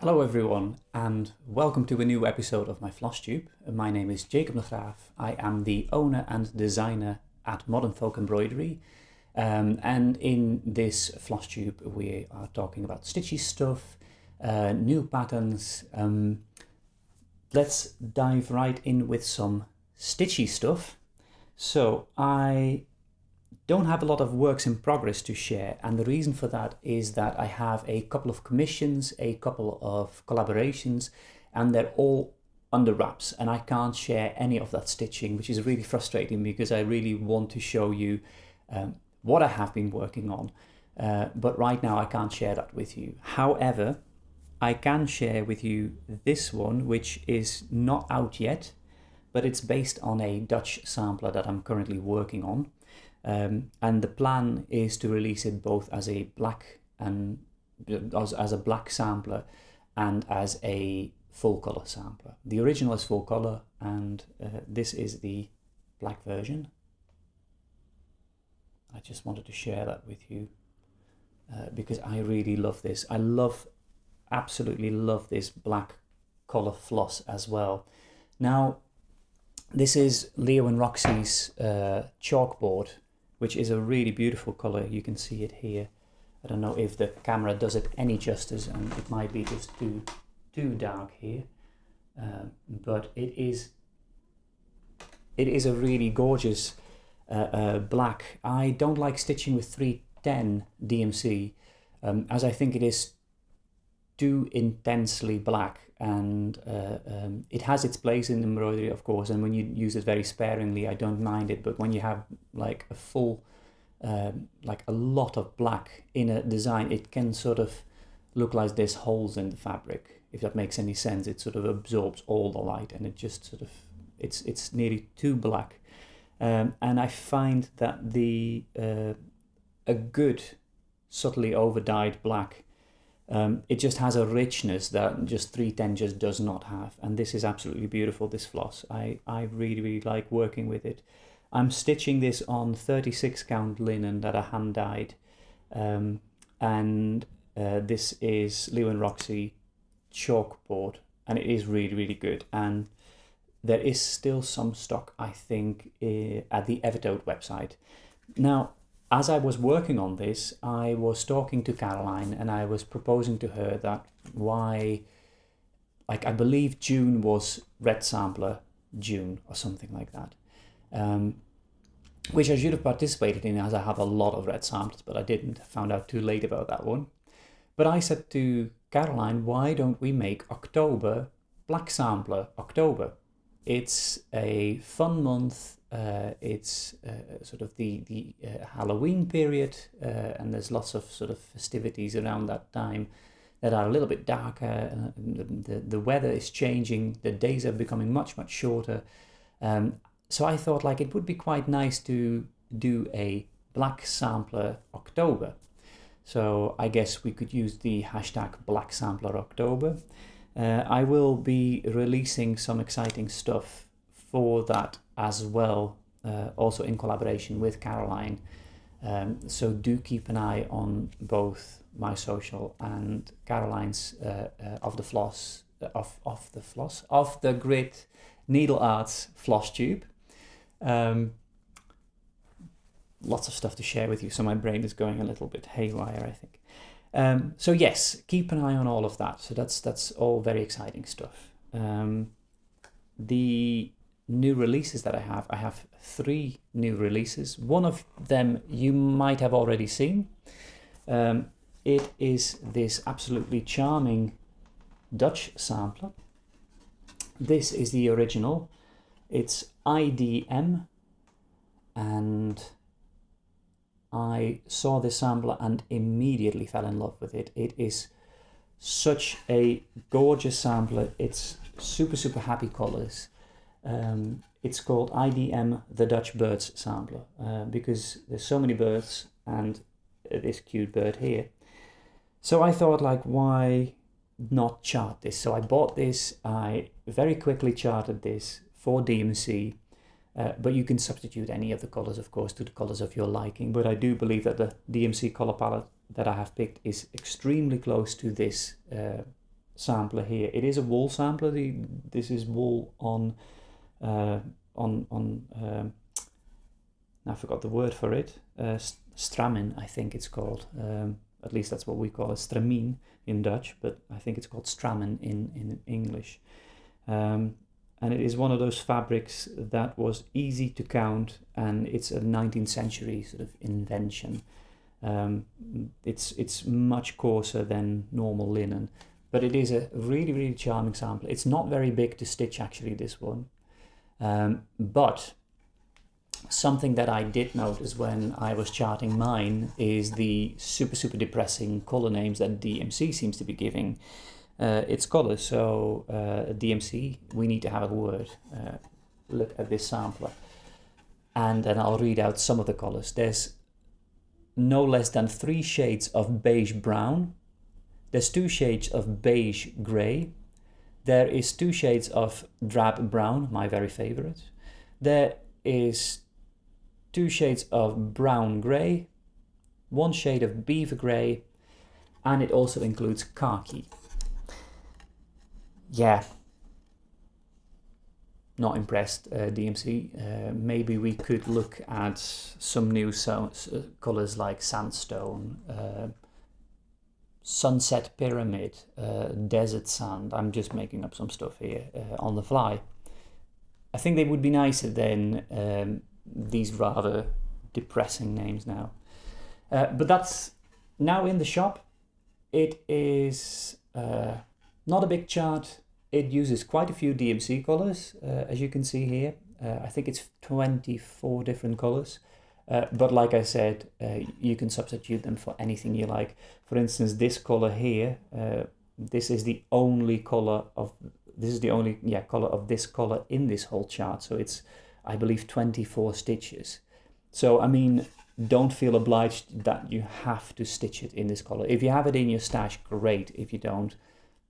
Hello everyone and welcome to a new episode of my Flosstube. My name is Jacob de Graaf. I am the owner and designer at Modern Folk Embroidery, and in this Flosstube we are talking about stitchy stuff, new patterns. Let's dive right in with some stitchy stuff. So I don't have a lot of works in progress to share, and the reason for that is that I have a couple of commissions, a couple of collaborations, and they're all under wraps, and I can't share any of that stitching, which is really frustrating because I really want to show you what I have been working on, but right now I can't share that with you. However, I can share with you this one, which is not out yet, but it's based on a Dutch sampler that I'm currently working on. And the plan is to release it both as a black and as a black sampler and as a full color sampler. The original is full color, and this is the black version. I just wanted to share that with you because I really love this. I absolutely love this black color floss as well. Now, this is Leo and Roxy's chalkboard, which is a really beautiful color. You can see it here. I don't know if the camera does it any justice, and it might be just too dark here, but it is a really gorgeous black. I don't like stitching with 310 DMC, as I think it is too intensely black, and it has its place in embroidery, of course, and when you use it very sparingly I don't mind it, but when you have like a full like a lot of black in a design, it can sort of look like there's holes in the fabric, if that makes any sense. It sort of absorbs all the light, and it just sort of it's nearly too black, and I find that a good subtly over dyed black, it just has a richness that just 310 just does not have, and this is absolutely beautiful, this floss. I really like working with it. I'm stitching this on 36 count linen that I hand dyed, and this is Leo and Roxy chalkboard, and it is really good, and there is still some stock, I think, at the Evertoad website. Now, as I was working on this, I was talking to Caroline, and I was proposing to her that I believe June was Red Sampler June or something like that, which I should have participated in, as I have a lot of red samplers, but I didn't. I found out too late about that one. But I said to Caroline, why don't we make October Black Sampler October? It's a fun month. It's sort of the Halloween period, and there's lots of sort of festivities around that time that are a little bit darker. The weather is changing. The days are becoming much shorter. So I thought like it would be quite nice to do a Black Sampler October. So I guess we could use the hashtag Black Sampler October. I will be releasing some exciting stuff for that as well, also in collaboration with Caroline. So do keep an eye on both my social and Caroline's of the Grit Needle Arts Flosstube. Lots of stuff to share with you, so my brain is going a little bit haywire, I think. So yes, keep an eye on all of that. So that's all very exciting stuff. The new releases that I have 3 new releases. One of them you might have already seen. It is this absolutely charming Dutch sampler. This is the original. It's IDM, and I saw this sampler and immediately fell in love with it. It is such a gorgeous sampler. It's super happy colors. It's called IDM, the Dutch Birds Sampler, because there's so many birds and this cute bird here. So I thought, like, why not chart this? So I bought this. I very quickly charted this for DMC, but you can substitute any of the colors, of course, to the colors of your liking. But I do believe that the DMC color palette that I have picked is extremely close to this sampler here. It is a wool sampler. This is wool on I forgot the word for it. Stramin, I think it's called. At least that's what we call it, stramien in Dutch, but I think it's called stramin in English. And it is one of those fabrics that was easy to count, and it's a 19th century sort of invention. It's much coarser than normal linen, but it is a really, really charming sample. It's not very big to stitch, actually, this one. But something that I did notice when I was charting mine is the super depressing color names that DMC seems to be giving its colors. So DMC, we need to have a word. Look at this sampler. And then I'll read out some of the colors. There's no less than 3 shades of beige brown. There's 2 shades of beige gray. There is 2 shades of drab brown, my very favorite. There is 2 shades of brown grey, 1 shade of beaver grey, and it also includes khaki. Yeah, not impressed, DMC. Maybe we could look at some new colours like sandstone, sunset pyramid, desert sand. I'm just making up some stuff here on the fly. I think they would be nicer than these rather depressing names now. But that's now in the shop. It is not a big chart. It uses quite a few DMC colors, as you can see here. I think it's 24 different colors. But like I said, you can substitute them for anything you like. For instance, this color here, this is the only color of color of this color in this whole chart. So it's, I believe, 24 stitches. So I mean, don't feel obliged that you have to stitch it in this color. If you have it in your stash, great. If you don't,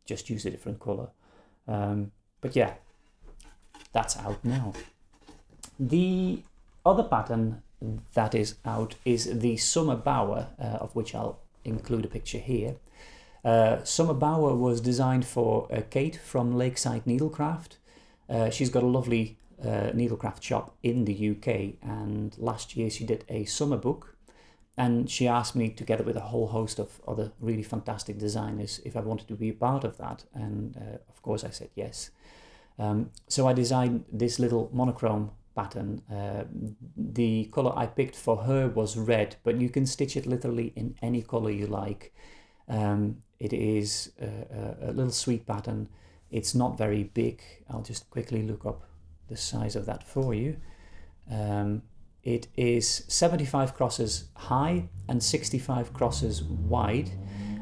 just use a different color. But yeah, that's out now. The other pattern that is out is the Summer Bower, of which I'll include a picture here. Summer Bower was designed for Kate from Lakeside Needlecraft. She's got a lovely needlecraft shop in the UK, and last year she did a summer book, and she asked me, together with a whole host of other really fantastic designers, if I wanted to be a part of that, and of course I said yes. So I designed this little monochrome pattern. The color I picked for her was red, but you can stitch it literally in any color you like. It is a little sweet pattern. It's not very big. I'll just quickly look up the size of that for you. It is 75 crosses high and 65 crosses wide,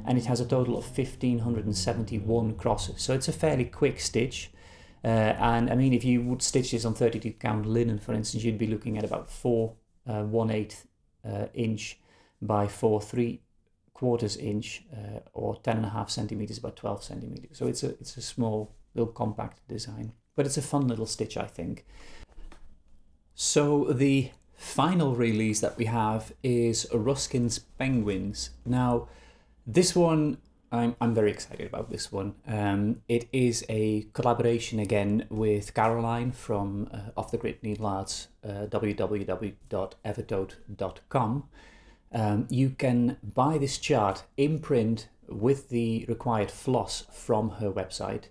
and it has a total of 1571 crosses. So it's a fairly quick stitch. And I mean, if you would stitch this on 32 count linen, for instance, you'd be looking at about 4 1/8 inch by 4 3/4 inch, or 10.5 centimeters by 12 centimeters. So it's a small little compact design, but it's a fun little stitch, I think. So the final release that we have is Rococos Penguins. Now, this one, I'm very excited about this one. It is a collaboration again with Caroline from Off the Grid Needle Arts, www.evertote.com. You can buy this chart in print with the required floss from her website.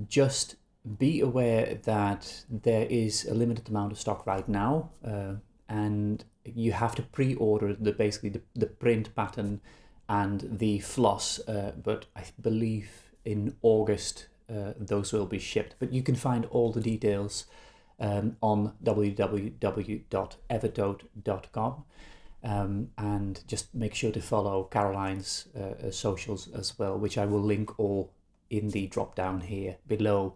Just be aware that there is a limited amount of stock right now, and you have to pre-order basically the print pattern and the floss, but I believe in August those will be shipped. But you can find all the details on www.evertote.com, and just make sure to follow Caroline's socials as well, which I will link all in the drop down here below.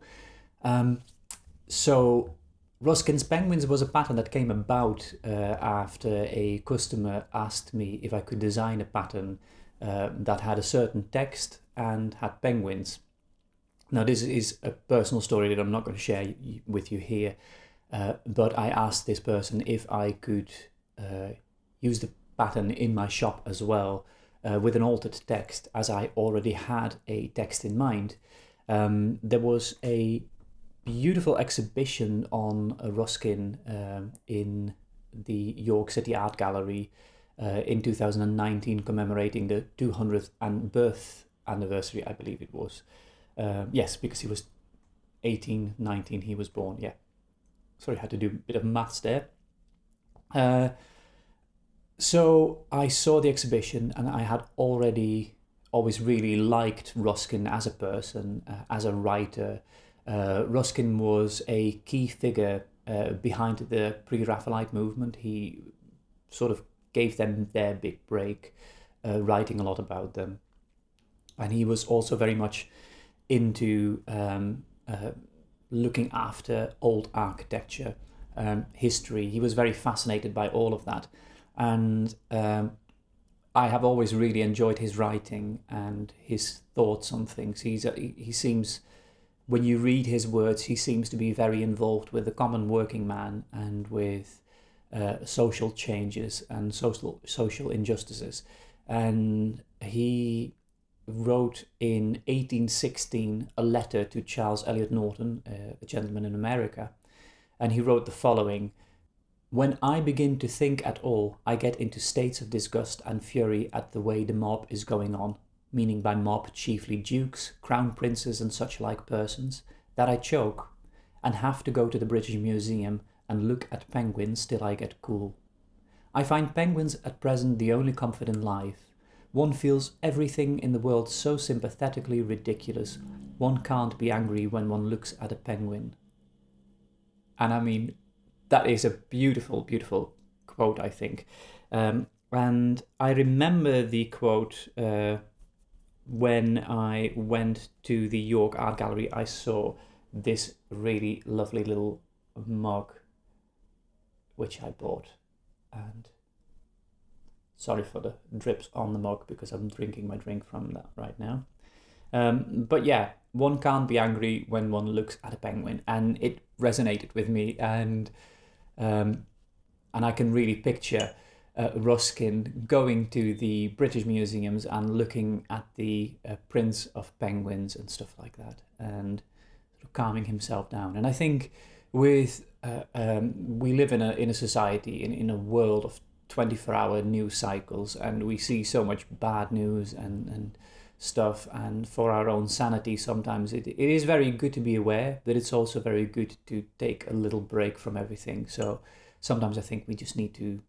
So Rococos Penguins was a pattern that came about after a customer asked me if I could design a pattern that had a certain text and had penguins. Now, this is a personal story that I'm not going to share with you here, but I asked this person if I could use the pattern in my shop as well, with an altered text, as I already had a text in mind. There was a beautiful exhibition on Ruskin in the York City Art Gallery in 2019, commemorating the 200th birth anniversary, I believe it was. Yes, because he was 18, 19, he was born, yeah. Sorry, I had to do a bit of maths there. So I saw the exhibition, and I had always really liked Ruskin as a person, as a writer. Ruskin was a key figure behind the Pre-Raphaelite movement. He sort of gave them their big break, writing a lot about them. And he was also very much into looking after old architecture, history. He was very fascinated by all of that. And I have always really enjoyed his writing and his thoughts on things. He seems, when you read his words, he seems to be very involved with the common working man and with social changes and social injustices. And he wrote in 1816 a letter to Charles Eliot Norton, a gentleman in America, and he wrote the following: "When I begin to think at all, I get into states of disgust and fury at the way the mob is going on, meaning by mob chiefly dukes, crown princes and such like persons, that I choke, and have to go to the British Museum and look at penguins till I get cool. I find penguins at present the only comfort in life. One feels everything in the world so sympathetically ridiculous, one can't be angry when one looks at a penguin." And I mean, that is a beautiful, beautiful quote, I think. And I remember the quote when I went to the York Art Gallery. I saw this really lovely little mug, which I bought. And sorry for the drips on the mug, because I'm drinking my drink from that right now. But yeah, one can't be angry when one looks at a penguin, and it resonated with me. And I can really picture Ruskin going to the British museums and looking at the prints of penguins and stuff like that, and sort of calming himself down. And I think with we live in a society, in a world of 24-hour news cycles, and we see so much bad news and stuff, and for our own sanity sometimes it is very good to be aware, but it's also very good to take a little break from everything. So sometimes I think we just need to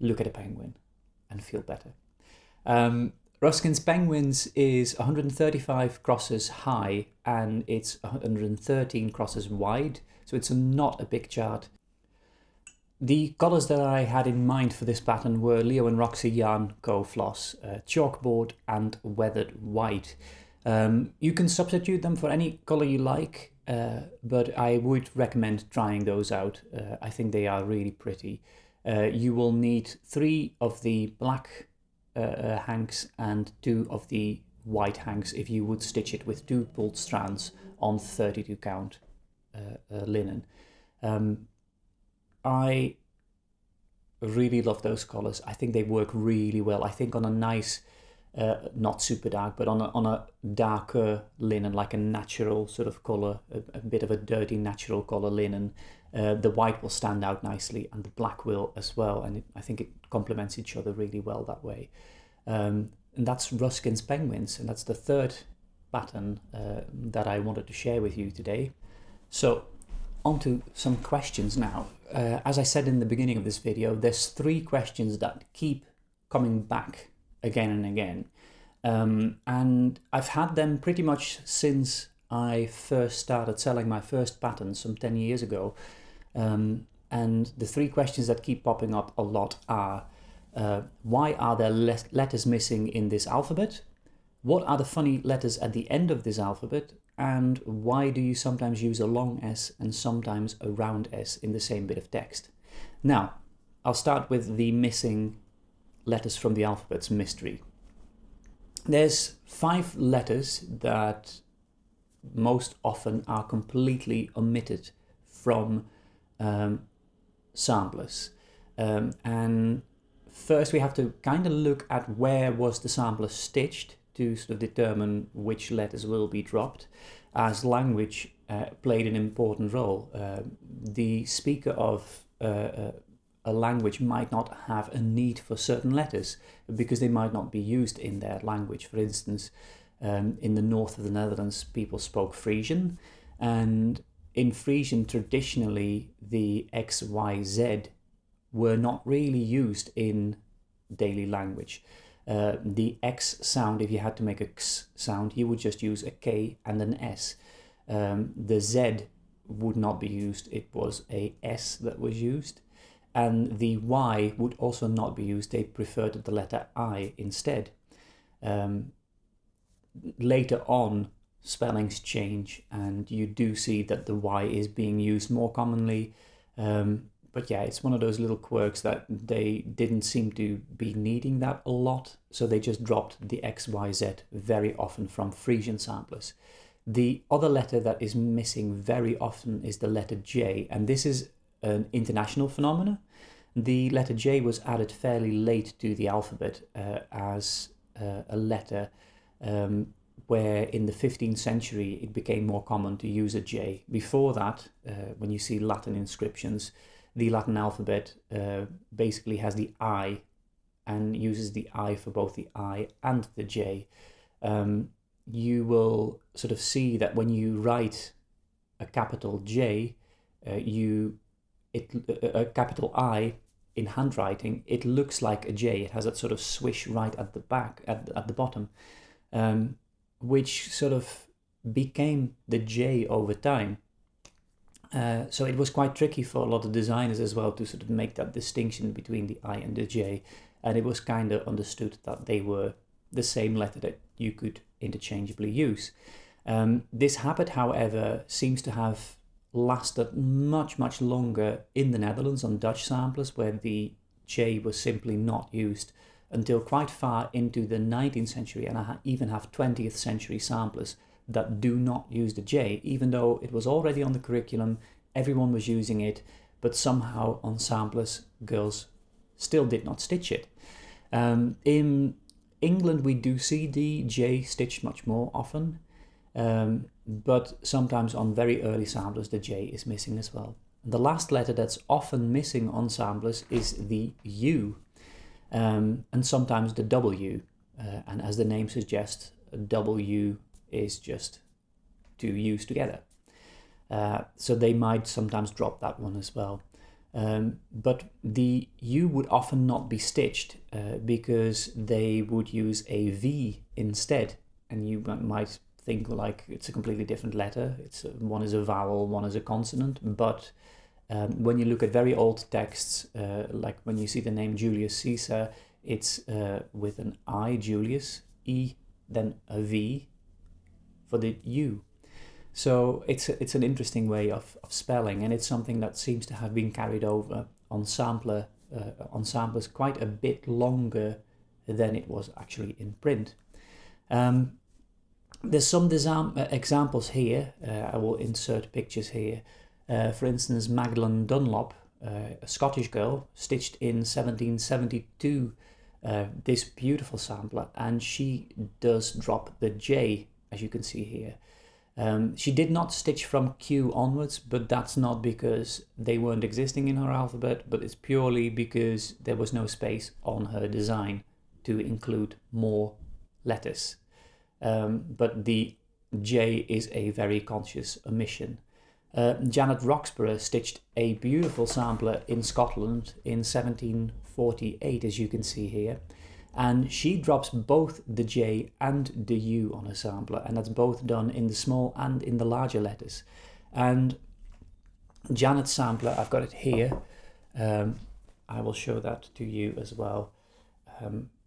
look at a penguin and feel better. Ruskin's Penguins is 135 crosses high and it's 113 crosses wide, so it's not a big chart. The colours that I had in mind for this pattern were Leo and Roxy Yarn Co Floss, chalkboard and weathered white. You can substitute them for any colour you like, but I would recommend trying those out. I think they are really pretty. You will need 3 of the black hanks and 2 of the white hanks if you would stitch it with 2 pulled strands on 32 count linen. I really love those colours. I think they work really well. I think on a nice, not super dark, but on a darker linen, like a natural sort of colour, a bit of a dirty natural colour linen, the white will stand out nicely and the black will as well. And I think it complements each other really well that way. And that's Ruskin's Penguins, and that's the 3rd pattern that I wanted to share with you today. So on to some questions now. As I said in the beginning of this video, there's 3 questions that keep coming back again and again. And I've had them pretty much since I first started selling my first pattern some 10 years ago. And the 3 questions that keep popping up a lot are, why are there letters missing in this alphabet? What are the funny letters at the end of this alphabet? And why do you sometimes use a long S and sometimes a round S in the same bit of text? Now, I'll start with the missing letters from the alphabet's mystery. There's 5 letters that most often are completely omitted from samplers. And first we have to kind of look at where was the sampler stitched to sort of determine which letters will be dropped, as language played an important role. The speaker of a language might not have a need for certain letters because they might not be used in their language. For instance, in the north of the Netherlands, people spoke Frisian, and in Frisian, traditionally, the X, Y, Z were not really used in daily language. The X sound, if you had to make a X sound, you would just use a K and an S. The Z would not be used, it was a S that was used. And the Y would also not be used, they preferred the letter I instead. Later on, spellings change, and you do see that the Y is being used more commonly. But yeah, it's one of those little quirks that they didn't seem to be needing that a lot, so they just dropped the X, Y, Z very often from Frisian samplers. The other letter that is missing very often is the letter J, and this is an international phenomenon. The letter J was added fairly late to the alphabet as a letter where in the 15th century it became more common to use a J. Before that, when you see Latin inscriptions, the Latin alphabet basically has the I and uses the I for both the I and the J. You will sort of see that when you write a capital J, a capital I in handwriting, it looks like a J. It has that sort of swish right at the back, at the bottom, which sort of became the J over time. So it was quite tricky for a lot of designers as well to sort of make that distinction between the I and the J, and it was kind of understood that they were the same letter that you could interchangeably use. This habit, however, seems to have lasted much, much longer in the Netherlands on Dutch samplers, where the J was simply not used until quite far into the 19th century, and I even have 20th century samplers that do not use the J, even though it was already on the curriculum, everyone was using it, but somehow on samplers, girls still did not stitch it. In England, we do see the J stitched much more often, but sometimes on very early samplers, the J is missing as well. And the last letter that's often missing on samplers is the U, and sometimes the W, and as the name suggests, W is just two U's together. So they might sometimes drop that one as well. But the U would often not be stitched because they would use a V instead. And you might think like it's a completely different letter. One is a vowel, one is a consonant. But when you look at very old texts, like when you see the name Julius Caesar, it's with an I, Julius, E, then a V for the U. So it's an interesting way of spelling, and it's something that seems to have been carried over on samplers quite a bit longer than it was actually in print. There's some examples here. I will insert pictures here. For instance, Magdalen Dunlop, a Scottish girl, stitched in 1772 this beautiful sampler, and she does drop the J, as you can see here. She did not stitch from Q onwards, but that's not because they weren't existing in her alphabet, but it's purely because there was no space on her design to include more letters. But the J is a very conscious omission. Janet Roxburgh stitched a beautiful sampler in Scotland in 1748, as you can see here. And she drops both the J and the U on her sampler, and that's both done in the small and in the larger letters. And Janet's sampler, I've got it here. I will show that to you as well.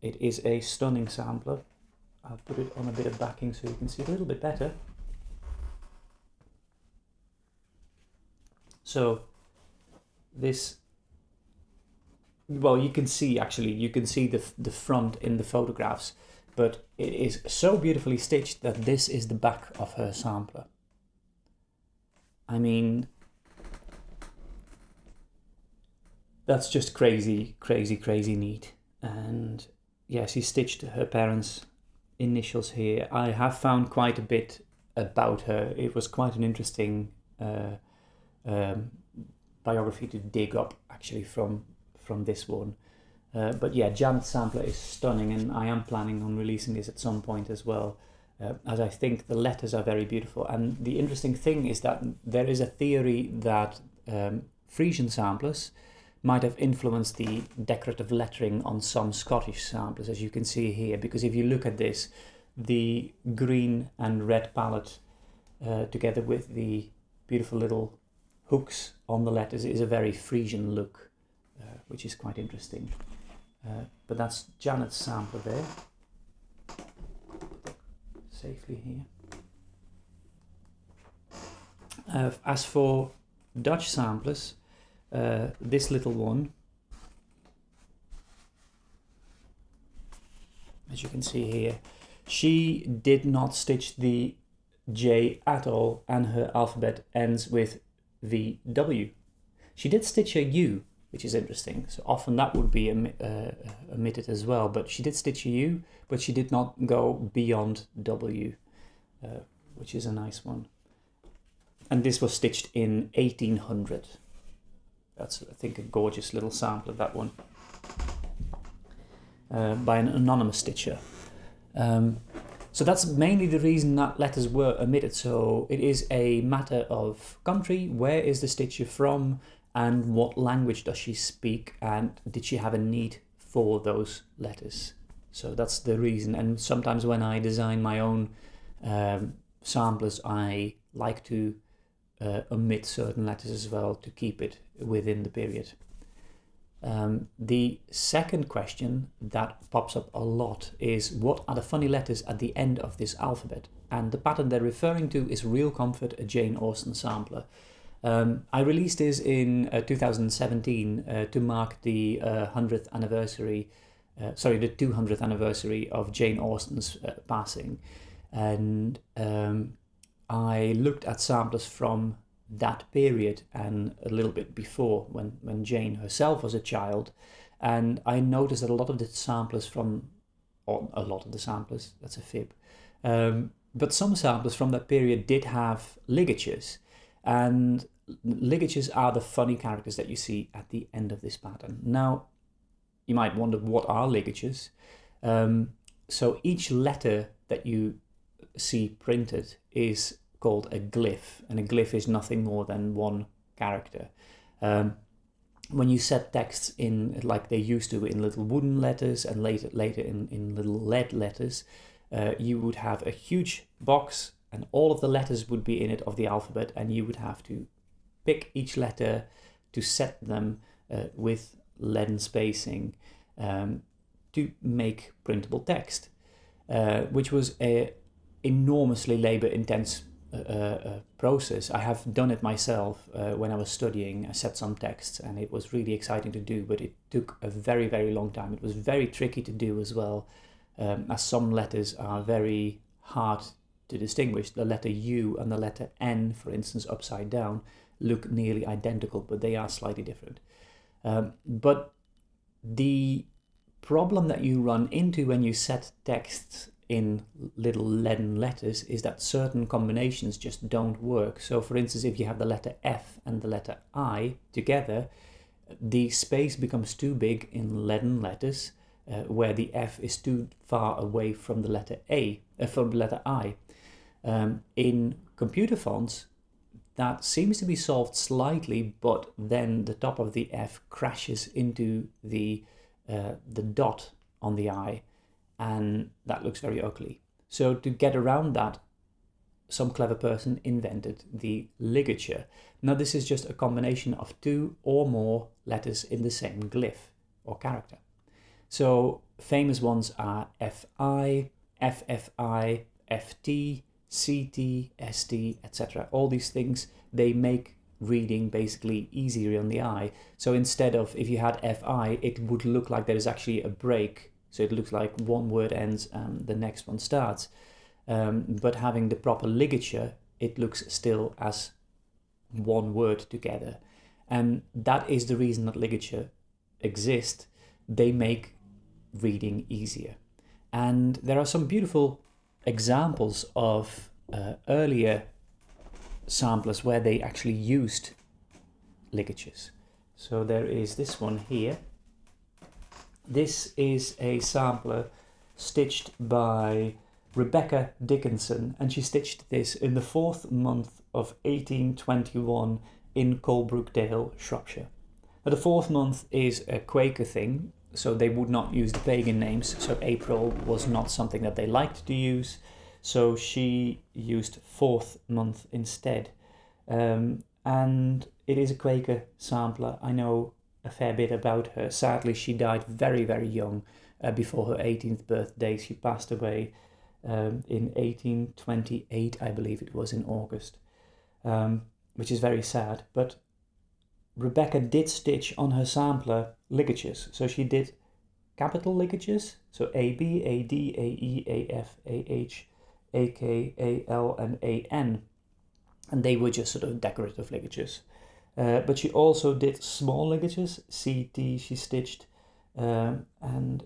It is a stunning sampler. I'll put it on a bit of backing so you can see it a little bit better. So this, well, you can see the front in the photographs, but it is so beautifully stitched that this is the back of her sampler. I mean, that's just crazy, crazy, crazy neat. And yeah, she stitched her parents' initials here. I have found quite a bit about her. It was quite an interesting biography to dig up actually from this one. But yeah, Janet's sampler is stunning, and I am planning on releasing this at some point as well, as I think the letters are very beautiful. And the interesting thing is that there is a theory that Frisian samplers might have influenced the decorative lettering on some Scottish samplers, as you can see here, because if you look at this, the green and red palette together with the beautiful little hooks on the letters is a very Frisian look, which is quite interesting. But that's Janet's sampler there. Safely here. As for Dutch samplers, this little one, as you can see here, she did not stitch the J at all, and her alphabet ends with VW. She did stitch a U, which is interesting. So often that would be omitted as well, but she did stitch a U, but she did not go beyond W, which is a nice one. And this was stitched in 1800. That's, I think, a gorgeous little sample of that one, by an anonymous stitcher. So that's mainly the reason that letters were omitted. So it is a matter of country, where is the stitcher from, and what language does she speak, and did she have a need for those letters. So that's the reason. And sometimes when I design my own samplers, I like to omit certain letters as well to keep it within the period. The second question that pops up a lot is, what are the funny letters at the end of this alphabet? And the pattern they're referring to is Real Comfort, a Jane Austen sampler. I released this in 2017 to mark the 100th anniversary, the 200th anniversary of Jane Austen's passing. And I looked at samplers from that period and a little bit before, when Jane herself was a child, and I noticed that a lot of the samplers that's a fib, but some samplers from that period did have ligatures, and ligatures are the funny characters that you see at the end of this pattern. Now, you might wonder, what are ligatures? So each letter that you see printed is called a glyph, and a glyph is nothing more than one character. When you set texts in, like they used to, in little wooden letters, and later in little lead letters, you would have a huge box, and all of the letters would be in it of the alphabet, and you would have to pick each letter to set them with leaden spacing to make printable text, which was a enormously labor-intense process. I have done it myself when I was studying. I set some texts, and it was really exciting to do, but it took a very, very long time. It was very tricky to do as well, as some letters are very hard to distinguish. The letter U and the letter N, for instance, upside down, look nearly identical, but they are slightly different. But the problem that you run into when you set texts in little leaden letters is that certain combinations just don't work. So for instance, if you have the letter F and the letter I together, the space becomes too big in leaden letters, where the F is too far away from the letter from the letter I. In computer fonts, that seems to be solved slightly, but then the top of the F crashes into the dot on the I, and that looks very ugly. So to get around that, some clever person invented the ligature. Now this is just a combination of two or more letters in the same glyph or character. So famous ones are FI, FFI, FT, CT, ST, etc. All these things, they make reading basically easier on the eye. So instead of, if you had FI, it would look like there is actually a break. So it looks like one word ends and the next one starts. But having the proper ligature, it looks still as one word together. And that is the reason that ligature exists. They make reading easier. And there are some beautiful examples of earlier samplers where they actually used ligatures. So there is this one here. This is a sampler stitched by Rebecca Dickinson, and she stitched this in the 4th month of 1821 in Colebrookdale, Shropshire. Now, the 4th month is a Quaker thing, so they would not use the pagan names, so April was not something that they liked to use, so she used 4th month instead. And it is a Quaker sampler. I know a fair bit about her. Sadly, she died very, very young, before her 18th birthday. She passed away in 1828, I believe it was, in August, which is very sad. But Rebecca did stitch on her sampler ligatures. So she did capital ligatures, so A, B, A, D, A, E, A, F, A, H, A, K, A, L, and A, N. And they were just sort of decorative ligatures. But she also did small ligatures, C, T, she stitched, and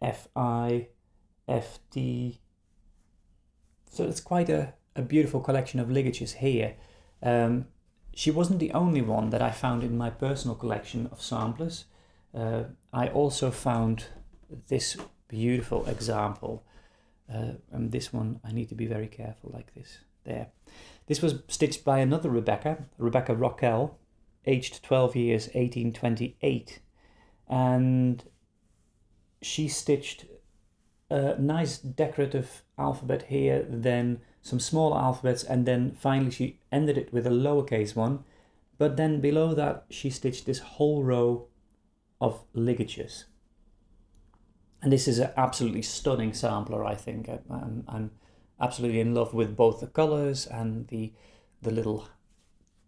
F, I, F, T. So it's quite a beautiful collection of ligatures here. She wasn't the only one that I found in my personal collection of samplers. I also found this beautiful example, and this one I need to be very careful like this. There. This was stitched by another Rebecca Rockell, aged 12 years, 1828, and she stitched a nice decorative alphabet here, then some small alphabets, and then finally she ended it with a lowercase one, but then below that she stitched this whole row of ligatures. And this is an absolutely stunning sampler, I think. I'm absolutely in love with both the colors and the little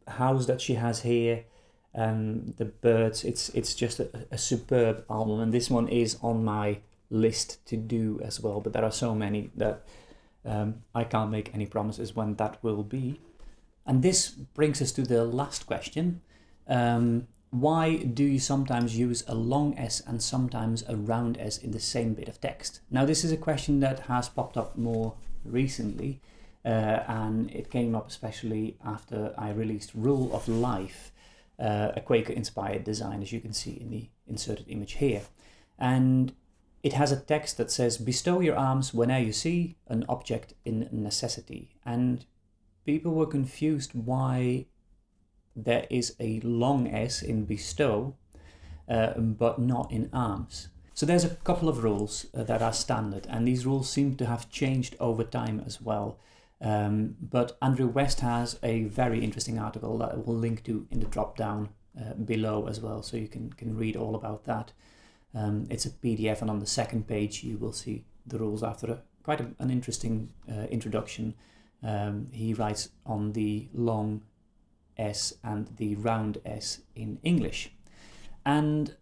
house that she has here, and the birds. It's just a superb album, and this one is on my list to do as well, but there are so many that I can't make any promises when that will be. And this brings us to the last question. Why do you sometimes use a long S and sometimes a round S in the same bit of text? Now, this is a question that has popped up more recently, and it came up especially after I released Rule of Life, a Quaker-inspired design, as you can see in the inserted image here. And it has a text that says, "Bestow your alms whene'er you see an object in necessity." And people were confused why there is a long S in bestow, but not in alms. So there's a couple of rules that are standard, and these rules seem to have changed over time as well. But Andrew West has a very interesting article that I will link to in the drop down below as well, so you can read all about that. It's a PDF, and on the second page you will see the rules after quite an interesting introduction. He writes on the long S and the round S in English. And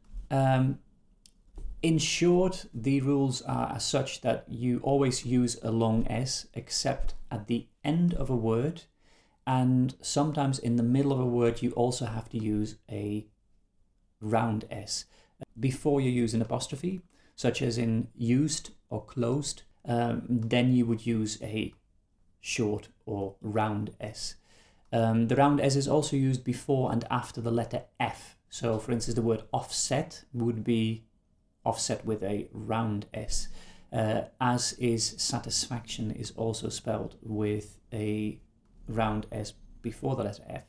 in short, the rules are as such that you always use a long S except at the end of a word, and sometimes in the middle of a word you also have to use a round S. Before you use an apostrophe, such as in used or closed, then you would use a short or round S. The round S is also used before and after the letter F. So, for instance, the word offset would be offset with a round S, as is satisfaction is also spelled with a round S before the letter F.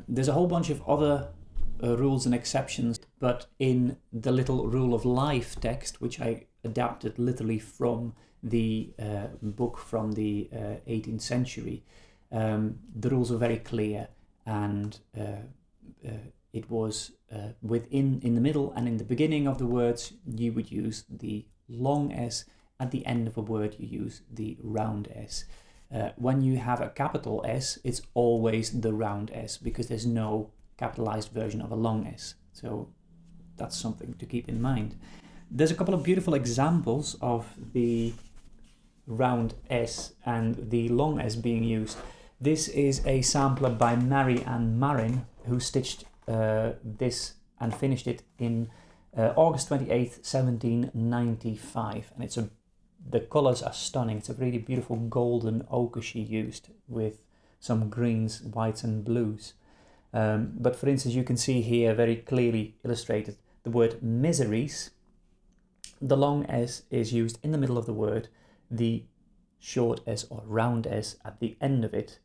There's a whole bunch of other rules and exceptions, but in the little Rule of Life text, which I adapted literally from the book from the 18th century, the rules are very clear, and it was in the middle and in the beginning of the words you would use the long S, at the end of a word you use the round S. When you have a capital S, it's always the round S, because there's no capitalized version of a long S. So that's something to keep in mind. There's a couple of beautiful examples of the round S and the long S being used. This is a sampler by Mary Ann Marin, who stitched this and finished it in August 28th, 1795, and the colours are stunning. It's a really beautiful golden ochre she used with some greens, whites and blues. But for instance, you can see here very clearly illustrated the word miseries. The long S is used in the middle of the word, the short S or round S at the end of it.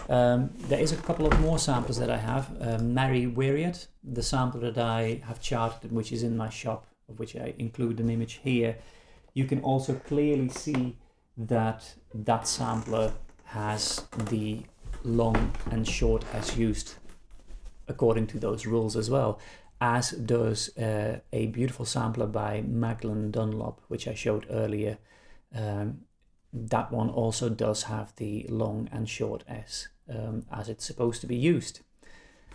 There is a couple of more samples that I have. Mary Wyriad, the sample that I have charted, which is in my shop, of which I include an image here. You can also clearly see that that sampler has the long and short as used according to those rules as well, as does a beautiful sampler by Magdalen Dunlop, which I showed earlier. That one also does have the long and short S as it's supposed to be used.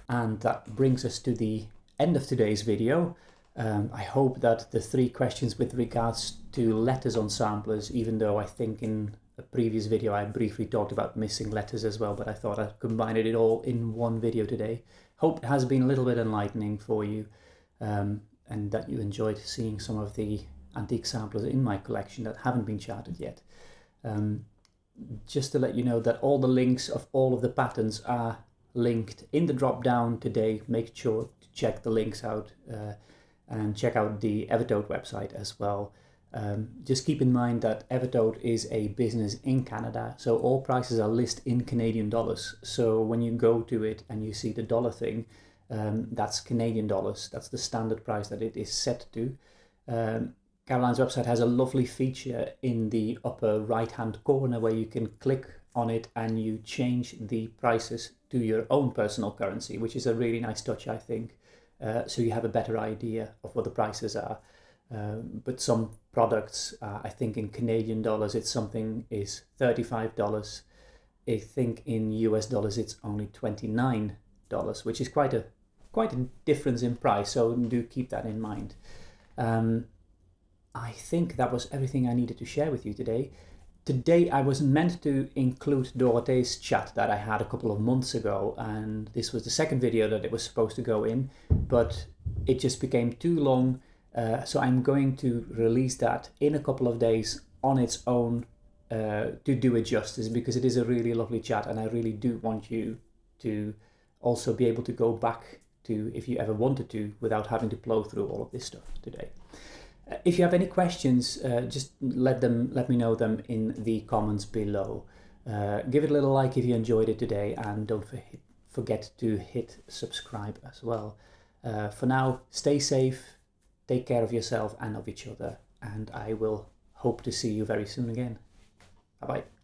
And that brings us to the end of today's video. I hope that the 3 questions with regards to letters on samplers, even though I think in a previous video I briefly talked about missing letters as well, but I thought I'd combine it all in one video today. Hope it has been a little bit enlightening for you, and that you enjoyed seeing some of the antique samplers in my collection that haven't been charted yet. Just to let you know that all the links of all of the patterns are linked in the drop down today. Make sure to check the links out and check out the Evertote website as well. Just keep in mind that Evertote is a business in Canada, so all prices are listed in Canadian dollars. So when you go to it and you see the dollar thing, that's Canadian dollars. That's the standard price that it is set to. Caroline's website has a lovely feature in the upper right hand corner where you can click on it and you change the prices to your own personal currency, which is a really nice touch, I think. So you have a better idea of what the prices are. But some products, I think in Canadian dollars it's something is $35. I think in US dollars it's only $29, which is quite a difference in price. So do keep that in mind. I think that was everything I needed to share with you today. Today I was meant to include Dorothee's chat that I had a couple of months ago, and this was the second video that it was supposed to go in, but it just became too long, so I'm going to release that in a couple of days on its own to do it justice, because it is a really lovely chat and I really do want you to also be able to go back to, if you ever wanted to, without having to plow through all of this stuff today. If you have any questions, just let me know them in the comments below. Give it a little like if you enjoyed it today, and don't forget to hit subscribe as well. For now, stay safe, take care of yourself and of each other, and I will hope to see you very soon again. Bye bye.